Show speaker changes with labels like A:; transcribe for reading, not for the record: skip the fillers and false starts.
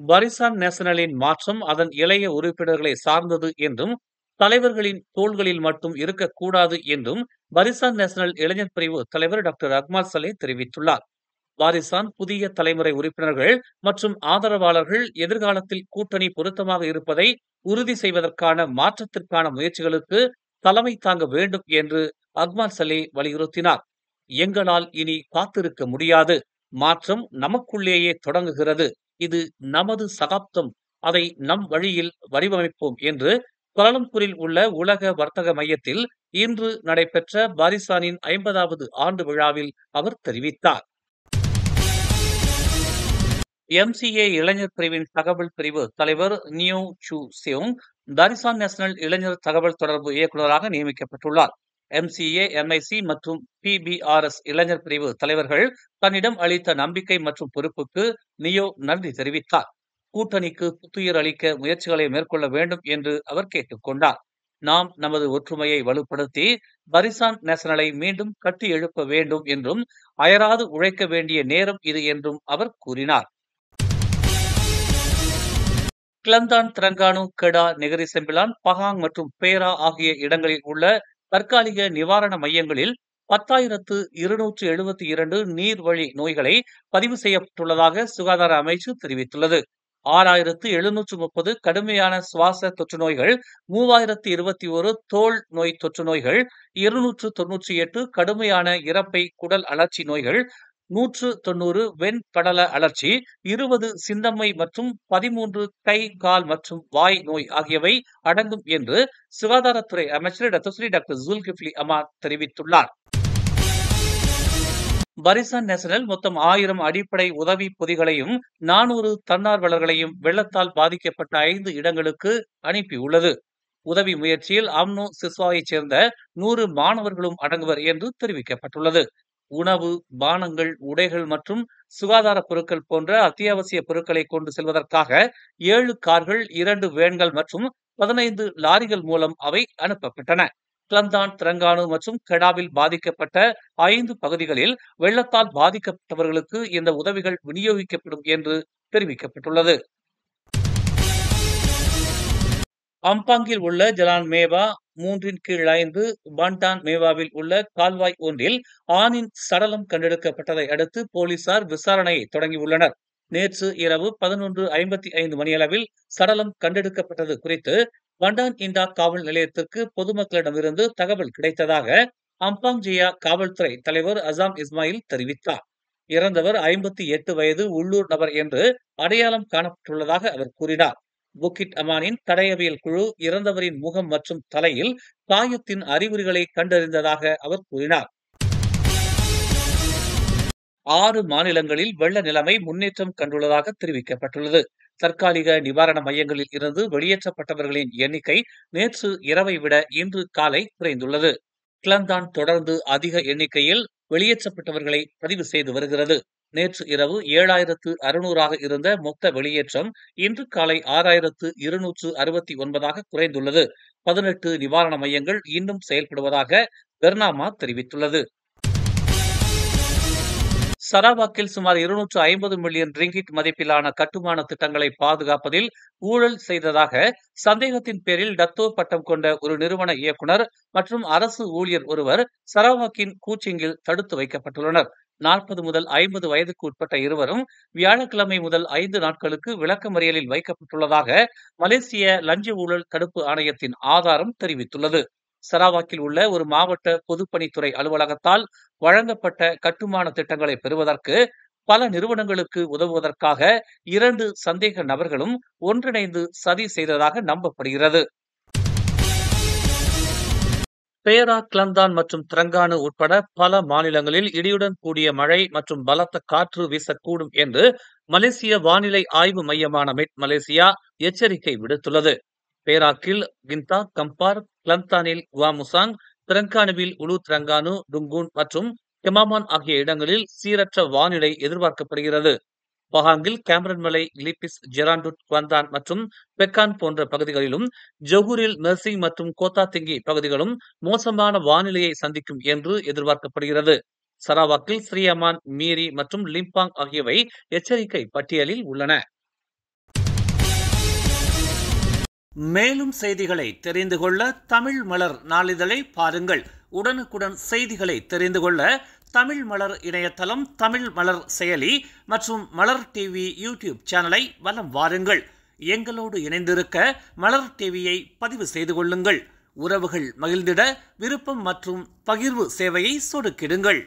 A: பரிசான் நேஷனலின் மாற்றம் அதன் இளைய உறுப்பினர்களை சார்ந்தது என்றும், தலைவர்களின் தோள்களில் மட்டும் இருக்கக்கூடாது என்றும் பரிசான் நேஷனல் இளைஞர் பிரிவு தலைவர் டாக்டர் அக்மால் சலே தெரிவித்துள்ளார். வாரிசான் புதிய தலைமுறை உறுப்பினர்கள் மற்றும் ஆதரவாளர்கள் எதிர்காலத்தில் கூட்டணி பொருத்தமாக இருப்பதை உறுதி செய்வதற்கான மாற்றத்திற்கான முயற்சிகளுக்கு தலைமை தாங்க வேண்டும் என்று அக்மால் சலே வலியுறுத்தினார். எங்களால் இனி காத்திருக்க முடியாது. மாற்றம் நமக்குள்ளேயே தொடங்குகிறது. இது நமது சகாப்தம். அதை நம் வழியில் வடிவமைப்போம் என்று கோலாலம்பூரில் உள்ள உலக வர்த்தக மையத்தில் இன்று நடைபெற்ற பாரிசானின் 50வது ஆண்டு விழாவில் அவர் தெரிவித்தார். எம்சிஏ இளைஞர் பிரிவின் தகவல் பிரிவு தலைவர் நியோ சு செயோங் பாரிசான் நேஷனல் இளைஞர் தகவல் தொடர்பு இயக்குநராக நியமிக்கப்பட்டுள்ளார். எம்சிஏ, எம்ஐசி மற்றும் பிபிஆர்எஸ் இளைஞர் பிரிவு தலைவர்கள் தன்னிடம் அளித்த நம்பிக்கை மற்றும் பொறுப்புக்கு நியோ நன்றி தெரிவித்தார். கூட்டணிக்கு புத்துயிர் அளிக்க முயற்சிகளை மேற்கொள்ள வேண்டும் என்று அவர் கேட்டுக் கொண்டார். நாம் நமது ஒற்றுமையை வலுப்படுத்தி பரிசான் நேஷனலை மீண்டும் கட்டி எழுப்ப வேண்டும் என்றும், அயராது உழைக்க வேண்டிய நேரம் இது என்றும் அவர் கூறினார். கிளந்தான், திரங்கானு, கெடா, நெகிரி செம்பிலான், பகாங் மற்றும் பேரா ஆகிய இடங்களில் உள்ள தற்காலிக நிவாரண மையங்களில் 10,272 நீர்வழி நோய்களை பதிவு செய்யப்பட்டுள்ளதாக சுகாதார அமைச்சு தெரிவித்துள்ளது. 6,730 கடுமையான சுவாச தொற்று நோய்கள், 3,021 தோல் நோய் தொற்று நோய்கள், 298 கடுமையான இரைப்பை குடல் அழற்சி நோய்கள், 190 வெண்படல அழற்சி, 20 சிந்தம்மை மற்றும் 13 கை, கால் மற்றும் வாய் நோய் ஆகியவை அடங்கும் என்று சுகாதாரத்துறை அமைச்சர் டாக்டர் ஜுல்கிஃப்லி அமான் தெரிவித்துள்ளார். பரிசான் நேஷனல் மொத்தம் 1000 அடிப்படை உதவி பொதிகளையும் 400 தன்னார்வலர்களையும் வெள்ளத்தால் பாதிக்கப்பட்ட 5 இடங்களுக்கு அனுப்பியுள்ளது. உதவி முயற்சியில் அம்னோ சிஸ்வாவைச் சேர்ந்த 100 மாணவர்களும் அடங்குவர் என்று தெரிவிக்கப்பட்டுள்ளது. உணவு, பானங்கள், உடைகள் மற்றும் சுகாதார பொருட்கள் போன்ற அத்தியாவசிய பொருட்களை கொண்டு செல்வதற்காக 7 கார்கள், 2 வேன்கள் மற்றும் 15 லாரிகள் மூலம் அவை அனுப்பப்பட்டன. கிளந்தான், திரங்கானு மற்றும் கெடாவில் பாதிக்கப்பட்ட 5 பகுதிகளில் வெள்ளத்தால் பாதிக்கப்பட்டவர்களுக்கு இந்த உதவிகள் விநியோகிக்கப்படும் என்று தெரிவிக்கப்பட்டுள்ளது. அம்பாங்கில் உள்ள ஜலான் மேவா 3/5 பண்டான் மேவாவில் உள்ள கால்வாய் ஒன்றில் ஆணின் சடலம் கண்டெடுக்கப்பட்டதை அடுத்து போலீசார் விசாரணையை தொடங்கியுள்ளனர். நேற்று இரவு 11:55 மணியளவில் சடலம் கண்டெடுக்கப்பட்டது குறித்து பண்டான் இண்டா காவல் நிலையத்திற்கு பொதுமக்களிடமிருந்து தகவல் கிடைத்ததாக அம்பாங் ஜியா காவல்துறை தலைவர் அசாம் இஸ்மாயில் தெரிவித்தார். இறந்தவர் 58 வயது உள்ளூர் நபர் என்று அடையாளம் காணப்பட்டுள்ளதாக அவர் கூறினார். புக்கிட் அமானின் தடயவியல் குழு இறந்தவரின் முகம் மற்றும் தலையில் காயத்தின் அறிகுறிகளை கண்டறிந்ததாக அவர் கூறினார். 6 மாநிலங்களில் வெள்ள நிலைமை முன்னேற்றம் கண்டுள்ளதாக தெரிவிக்கப்பட்டுள்ளது. தற்காலிக நிவாரண மையங்களில் இருந்து வெளியேற்றப்பட்டவர்களின் எண்ணிக்கை நேற்று இரவை விட இன்று காலை குறைந்துள்ளது. கிளந்தான் தொடர்ந்து அதிக எண்ணிக்கையில் வெளியேற்றப்பட்டவர்களை பதிவு செய்து வருகிறது. நேற்று இரவு 7,600 இருந்த மொத்த வெளியேற்றம் இன்று காலை 6,269 குறைந்துள்ளது. 18 நிவாரண மையங்கள் இன்னும் செயல்படுவதாக பெர்னாமா தெரிவித்துள்ளது. சரவாக்கில் சுமார் 250 மில்லியன் ரிங்கிட் மதிப்பிலான கட்டுமான திட்டங்களை பாதுகாப்பதில் ஊழல் செய்ததாக சந்தேகத்தின் பேரில் டத்தோ பட்டம் கொண்ட ஒரு நிறுவன இயக்குனர் மற்றும் அரசு ஊழியர் ஒருவர் சரவாக்கின் கூச்சிங்கில் தடுத்து வைக்கப்பட்டுள்ளனர். 40 முதல் 50 வயதுக்கு உட்பட்ட இருவரும் வியாழக்கிழமை முதல் 5 நாட்களுக்கு விளக்கமறியலில் வைக்கப்பட்டுள்ளதாக மலேசிய லஞ்ச ஊழல் தடுப்பு ஆணையத்தின் ஆதாரம் தெரிவித்துள்ளது. சரவாக்கில் உள்ள ஒரு மாவட்ட பொதுப்பணித்துறை அலுவலகத்தால் வழங்கப்பட்ட கட்டுமான திட்டங்களை பெறுவதற்கு பல நிறுவனங்களுக்கு உதவுவதற்காக 2 சந்தேக நபர்களும் ஒன்றிணைந்து சதி செய்ததாக நம்பப்படுகிறது. பேரா, கிளந்தான் மற்றும் திரங்கானு உட்பட பல மாநிலங்களில் இடியுடன் கூடிய மழை மற்றும் பலத்த காற்று வீசக்கூடும் என்று மலேசிய வானிலை ஆய்வு மையமான மெட் மலேசியா எச்சரிக்கை விடுத்துள்ளது. பேராக்கில் கிந்தா, கம்பார், கிளந்தானில் குவாமுசாங், திரங்கானுவில் உலு திரங்கானு, டுங்கூன் மற்றும் கெமாமான் ஆகிய இடங்களில் சீரற்ற வானிலை எதிர்பார்க்கப்படுகிறது. பஹாங்கில் கேமரன் மலை, லிபிஸ், ஜெராண்டுட், குவாந்தான் மற்றும் பெக்கான் போன்ற பகுதிகளிலும், ஜொகூரில் மெர்சிங் மற்றும் கோத்தா திங்கி பகுதிகளும் மோசமான வானிலையை சந்திக்கும் என்று எதிர்பார்க்கப்படுகிறது. சரவாக்கில் ஸ்ரீ அமான், மீரி மற்றும் லிம்பாங் ஆகியவை எச்சரிக்கை பட்டியலில் உள்ளன. மேலும் செய்திகளை தெரிந்து கொள்ள தமிழ் மலர் நாளிதழை பாருங்கள். உடனுக்குடன் செய்திகளை தெரிந்து கொள்ள தமிழ் மலர் இணையதளம், தமிழ் மலர் செயலி மற்றும் மலர் டிவி யூடியூப் சேனலை வலம் வாருங்கள். எங்களோடு இணைந்திருக்க மலர் டிவியை பதிவு செய்து கொள்ளுங்கள். உறவுகள் மகிழ்ந்திட விருப்பம் மற்றும் பகிர்வு சேவையை சொடுக்கிடுங்கள்.